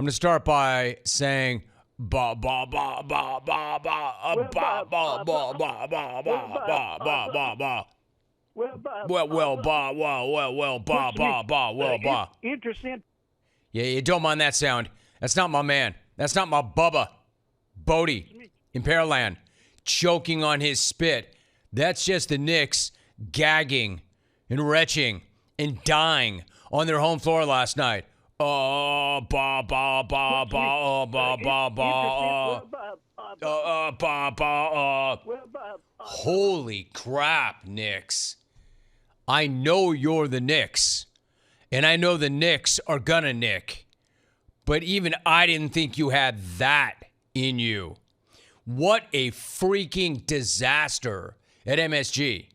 I'm going to start by saying ba ba ba ba ba ba ba ba ba ba ba ba ba ba ba. Interesting. Yeah, you don't mind that sound. That's not my man. That's not my Bubba. Bodie in Pearland choking on his spit. That's just the Knicks gagging and retching and dying on their home floor last night. Oh, ba ba ba ba, oh, ba ba ba, ba ba. Holy crap, Knicks! I know you're the Knicks, and I know the Knicks are gonna nick. But even I didn't think you had that in you. What a freaking disaster at MSG.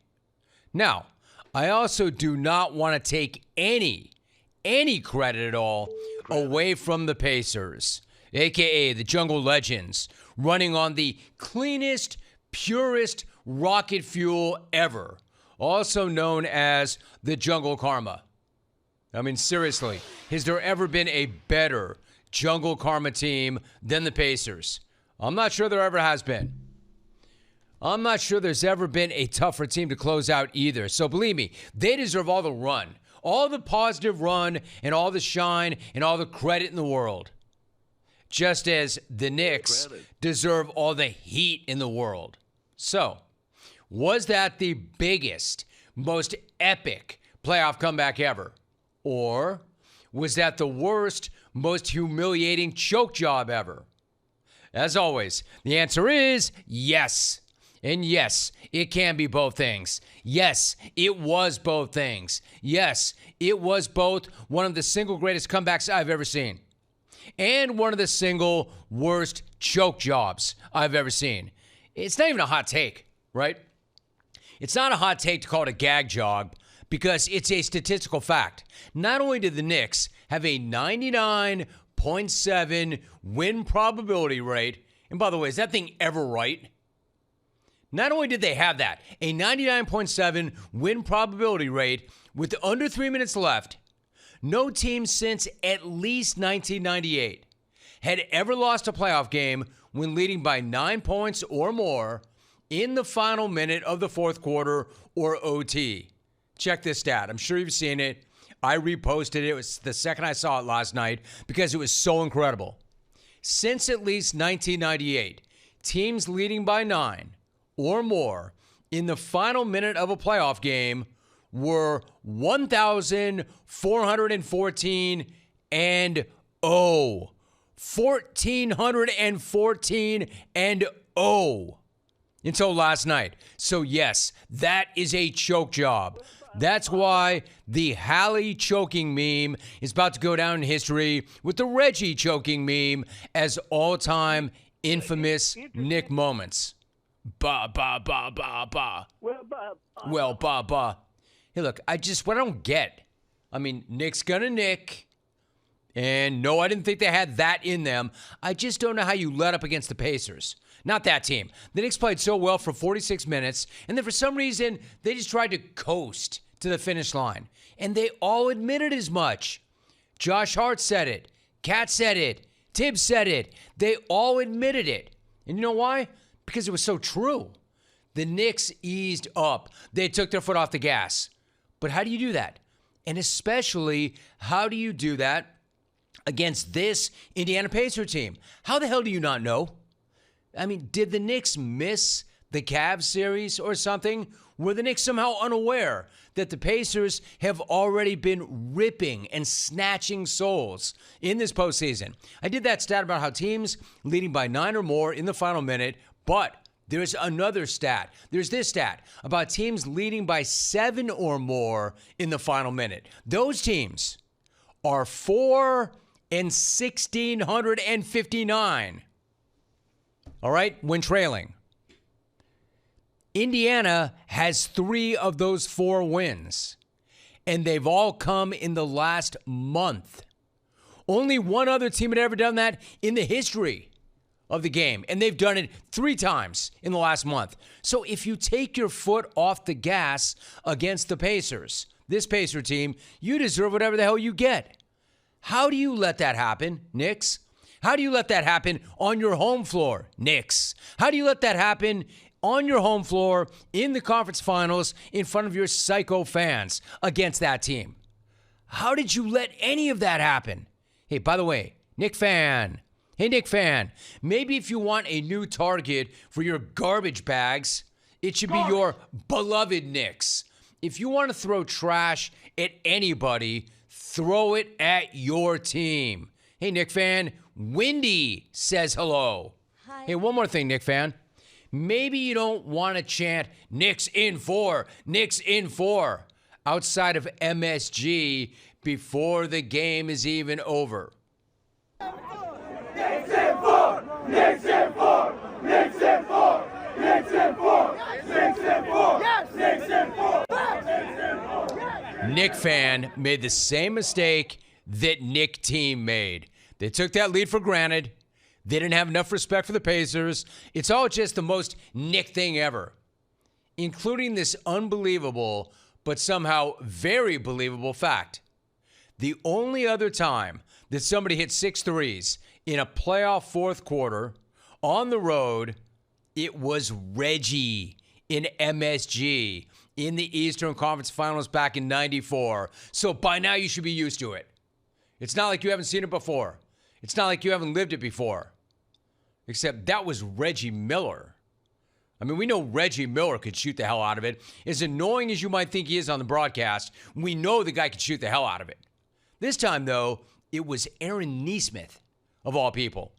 Now, I also do not want to take any credit at all away from the Pacers, a.k.a. the Jungle Legends, running on the cleanest, purest rocket fuel ever, also known as the Jungle Karma. I mean, seriously, has there ever been a better Jungle Karma team than the Pacers? I'm not sure there ever has been. I'm not sure there's ever been a tougher team to close out either. So believe me, they deserve all the run, all the positive run, and all the shine, and all the credit in the world. Just as the Knicks deserve all the heat in the world. So, was that the biggest, most epic playoff comeback ever? Or was that the worst, most humiliating choke job ever? As always, the answer is yes. And yes, it can be both things. Yes, it was both things. Yes, it was both one of the single greatest comebacks I've ever seen and one of the single worst choke jobs I've ever seen. It's not even a hot take, right? It's not a hot take to call it a gag job because it's a statistical fact. Not only did the Knicks have a 99.7 win probability rate, and by the way, is that thing ever right? Not only did they have that, a 99.7 win probability rate with under 3 minutes left, no team since at least 1998 had ever lost a playoff game when leading by 9 points or more in the final minute of the fourth quarter or OT. Check this stat. I'm sure you've seen it. I reposted it. It was the second I saw it last night because it was so incredible. Since at least 1998, teams leading by 9 or more in the final minute of a playoff game were 1,414 and 0. 1,414 and 0 until last night. So yes, that is a choke job. That's why the Hallie choking meme is about to go down in history with the Reggie choking meme as all-time infamous Knick moments. Ba, ba, ba, ba, ba. Well, ba, ba. Hey, look, what I don't get. I mean, Knick's gonna nick. And no, I didn't think they had that in them. I just don't know how you let up against the Pacers. Not that team. The Knicks played so well for 46 minutes, and then for some reason, they just tried to coast to the finish line. And they all admitted as much. Josh Hart said it. Kat said it. Tibbs said it. They all admitted it. And you know why? Because it was so true. The Knicks eased up. They took their foot off the gas. But how do you do that? And especially, how do you do that against this Indiana Pacer team? How the hell do you not know? I mean, did the Knicks miss the Cavs series or something? Were the Knicks somehow unaware that the Pacers have already been ripping and snatching souls in this postseason? I did that stat about how teams leading by 9 or more in the final minute, but there's another stat. There's this stat about teams leading by 7 or more in the final minute. Those teams are 4 and 1,659. All right, when trailing. Indiana has 3 of those 4 wins, and they've all come in the last month. Only one other team had ever done that in the history of the game, and they've done it 3 times in the last month. So if you take your foot off the gas against the Pacers, this Pacer team, you deserve whatever the hell you get. How do you let that happen, Knicks? How do you let that happen on your home floor, Knicks? How do you let that happen on your home floor in the conference finals in front of your psycho fans against that team? How did you let any of that happen? Hey, by the way, Knick fan. Hey, Knick fan. Maybe if you want a new target for your garbage bags, it should be your beloved Knicks. If you want to throw trash at anybody, throw it at your team. Hey, Knick fan. Wendy says hello. Hi. Hey, one more thing, Knick fan. Maybe you don't want to chant Knicks in 4, Knicks in 4 outside of MSG before the game is even over. Knicks in 4, Knicks in 4, Knicks in 4, Knicks in 4, Knicks in 4, Knicks in 4, Knicks in 4. Knick fan made the same mistake that Knick team made. They took that lead for granted. They didn't have enough respect for the Pacers. It's all just the most Knick thing ever, including this unbelievable but somehow very believable fact. The only other time that somebody hit 6 threes in a playoff fourth quarter on the road, it was Reggie in MSG in the Eastern Conference Finals back in '94. So by now you should be used to it. It's not like you haven't seen it before. It's not like you haven't lived it before. Except that was Reggie Miller. I mean, we know Reggie Miller could shoot the hell out of it. As annoying as you might think he is on the broadcast, we know the guy could shoot the hell out of it. This time, though, it was Aaron Nesmith, of all people.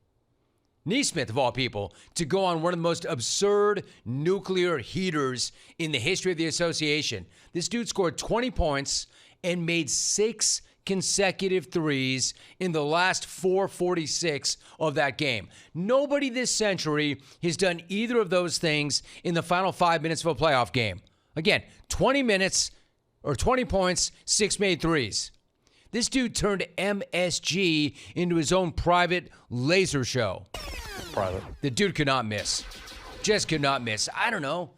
Nesmith, of all people, to go on one of the most absurd nuclear heaters in the history of the association. This dude scored 20 points and made 6 consecutive threes in the last 4:46 of that game. Nobody this century has done either of those things in the final 5 minutes of a playoff game. Again, 20 minutes or 20 points, 6 made threes. This dude turned MSG into his own private laser show. Private. The dude could not miss. Just could not miss. I don't know.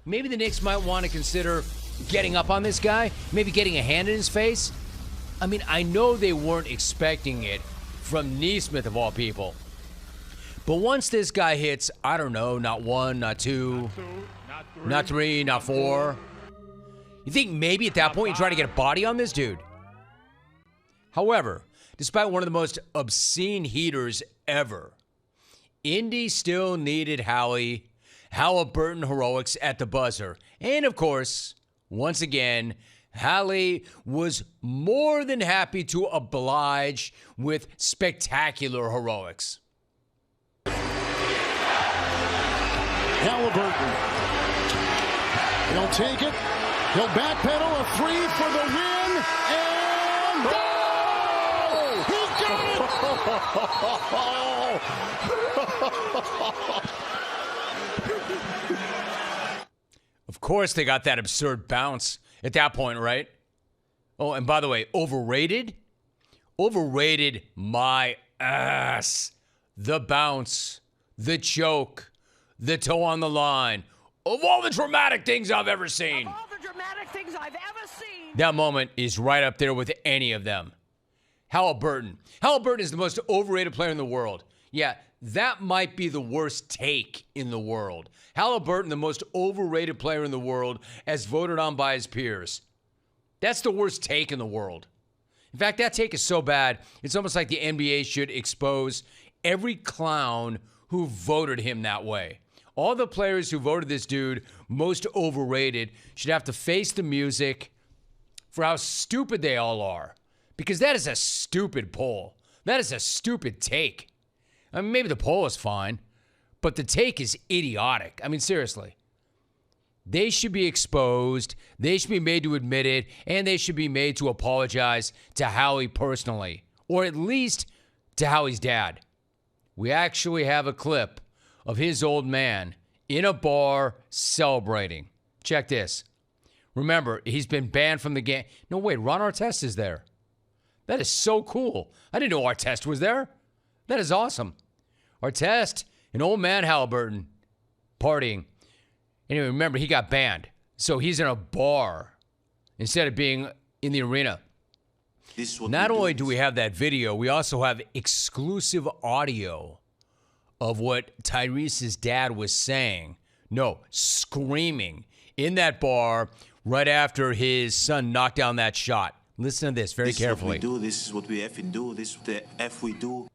Maybe the Knicks might want to consider getting up on this guy, maybe getting a hand in his face. I mean, I know they weren't expecting it from Nesmith, of all people. But once this guy hits, I don't know, not 1, not 2, not 3, not 4, you think maybe at that point you try to get a body on this dude? However, despite one of the most obscene heaters ever, Indy still needed Haliburton heroics at the buzzer. And of course, once again, Hallie was more than happy to oblige with spectacular heroics. Haliburton. He'll take it. He'll backpedal a 3 for the win. And goal! He got it! Of course they got that absurd bounce at that point, right? Oh, and by the way, overrated? Overrated my ass. The bounce, the choke, the toe on the line. Of all the dramatic things I've ever seen. Of all the dramatic things I've ever seen. That moment is right up there with any of them. Haliburton. Haliburton is the most overrated player in the world. Yeah, that might be the worst take in the world. Haliburton, the most overrated player in the world, as voted on by his peers. That's the worst take in the world. In fact, that take is so bad, it's almost like the NBA should expose every clown who voted him that way. All the players who voted this dude most overrated should have to face the music for how stupid they all are. Because that is a stupid poll. That is a stupid take. I mean, maybe the poll is fine, but the take is idiotic. I mean, seriously. They should be exposed, they should be made to admit it, and they should be made to apologize to Howie personally, or at least to Howie's dad. We actually have a clip of his old man in a bar celebrating. Check this. Remember, he's been banned from the game. No, wait, Ron Artest is there. That is so cool. I didn't know Artest was there. That is awesome. Artest and old man Haliburton partying. Anyway, remember, he got banned. So he's in a bar instead of being in the arena. Not only do we have that video, we also have exclusive audio of what Tyrese's dad was saying. No, screaming in that bar right after his son knocked down that shot. Listen to this very carefully. This is what we effing do. This is what the F we do.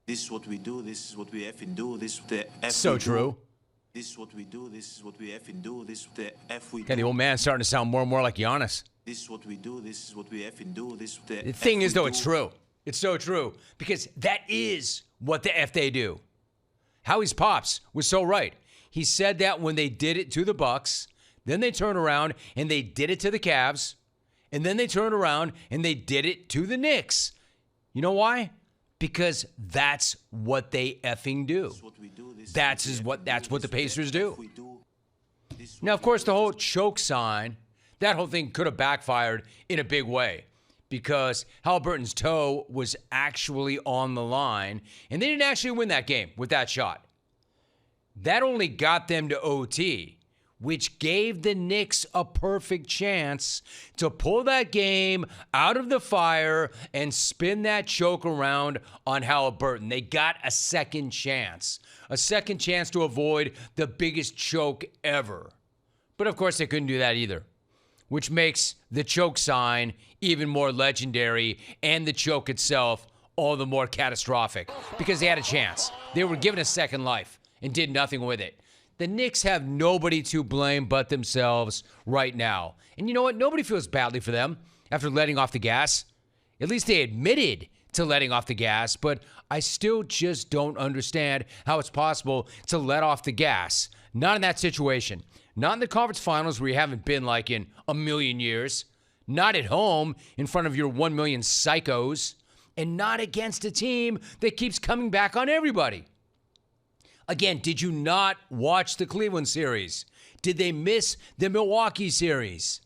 This is what we do. This is what we effing do. This is what the F So we true. Do. This is what we do. This is what we effing do. This is what the F we do. Okay, the old man's starting to sound more and more like Giannis. This is what we do. This is what we effing do. This is what The thing F is, we though, do. it's true. It's so true. Because that is what the F they do. Howie's pops was so right. He said that when they did it to the Bucks, then they turned around and they did it to the Cavs, and then they turned around and they did it to the Knicks. You know why? Because that's what they effing do. That's what the Pacers do. Now, of course, the whole choke sign, that whole thing could have backfired in a big way because Haliburton's toe was actually on the line, and they didn't actually win that game with that shot. That only got them to OT, which gave the Knicks a perfect chance to pull that game out of the fire and spin that choke around on Haliburton. They got a second chance to avoid the biggest choke ever. But of course, they couldn't do that either, which makes the choke sign even more legendary and the choke itself all the more catastrophic because they had a chance. They were given a second life and did nothing with it. The Knicks have nobody to blame but themselves right now. And you know what? Nobody feels badly for them after letting off the gas. At least they admitted to letting off the gas, but I still just don't understand how it's possible to let off the gas. Not in that situation. Not in the conference finals where you haven't been like in a million years. Not at home in front of your 1 million psychos. And not against a team that keeps coming back on everybody. Again, did you not watch the Cleveland series? Did they miss the Milwaukee series?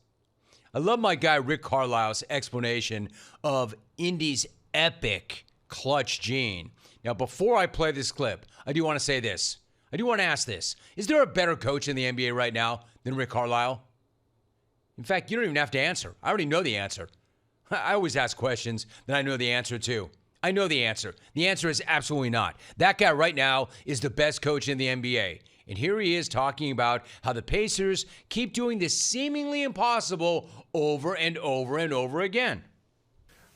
I love my guy Rick Carlisle's explanation of Indy's epic clutch gene. Now, before I play this clip, I do want to say this. I do want to ask this. Is there a better coach in the NBA right now than Rick Carlisle? In fact, you don't even have to answer. I already know the answer. I always ask questions that I know the answer to. I know the answer. The answer is absolutely not. That guy right now is the best coach in the NBA. And here he is talking about how the Pacers keep doing this seemingly impossible over and over and over again.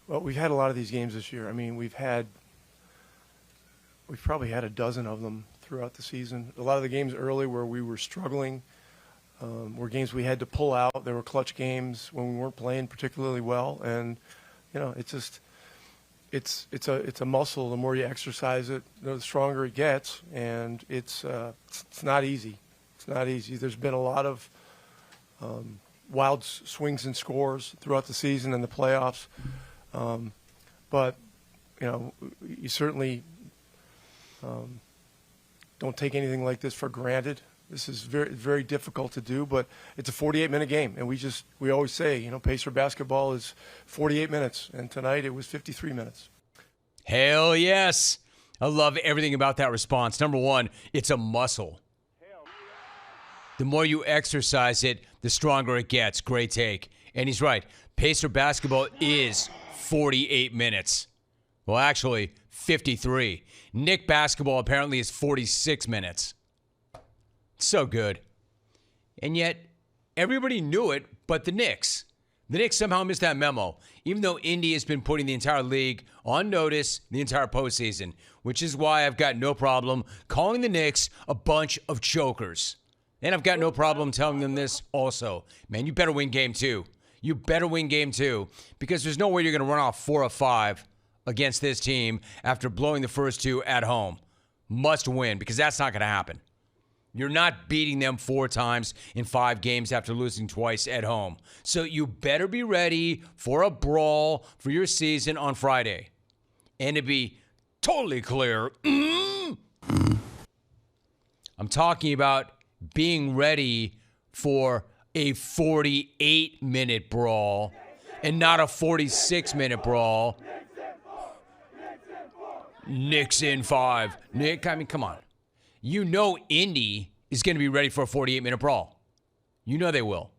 Well, we've had a lot of these games this year. I mean, we've probably had a dozen of them throughout the season. A lot of the games early where we were struggling were games we had to pull out. There were clutch games when we weren't playing particularly well. And, you know, it's just... It's a muscle. The more you exercise it, the stronger it gets, and it's not easy. It's not easy. There's been a lot of wild swings and scores throughout the season and the playoffs, but you know, you certainly don't take anything like this for granted. This is very, very difficult to do, but it's a 48-minute game, and we always say, you know, Pacer basketball is 48 minutes, and tonight it was 53 minutes. Hell yes. I love everything about that response. Number one, it's a muscle. The more you exercise it, the stronger it gets. Great take. And he's right. Pacer basketball is 48 minutes. Well, actually, 53. Knick basketball apparently is 46 minutes. So good. And yet, everybody knew it but the Knicks. The Knicks somehow missed that memo, even though Indy has been putting the entire league on notice the entire postseason, which is why I've got no problem calling the Knicks a bunch of chokers. And I've got no problem telling them this also. Man, you better win game two. You better win game two, because there's no way you're going to run off 4 of 5 against this team after blowing the first 2 at home. Must win, because that's not going to happen. You're not beating them 4 times in 5 games after losing twice at home. So you better be ready for a brawl for your season on Friday. And to be totally clear, I'm talking about being ready for a 48-minute brawl and not a 46-minute brawl. Knicks in 5. Nick, I mean, come on. You know Indy is going to be ready for a 48-minute brawl. You know they will.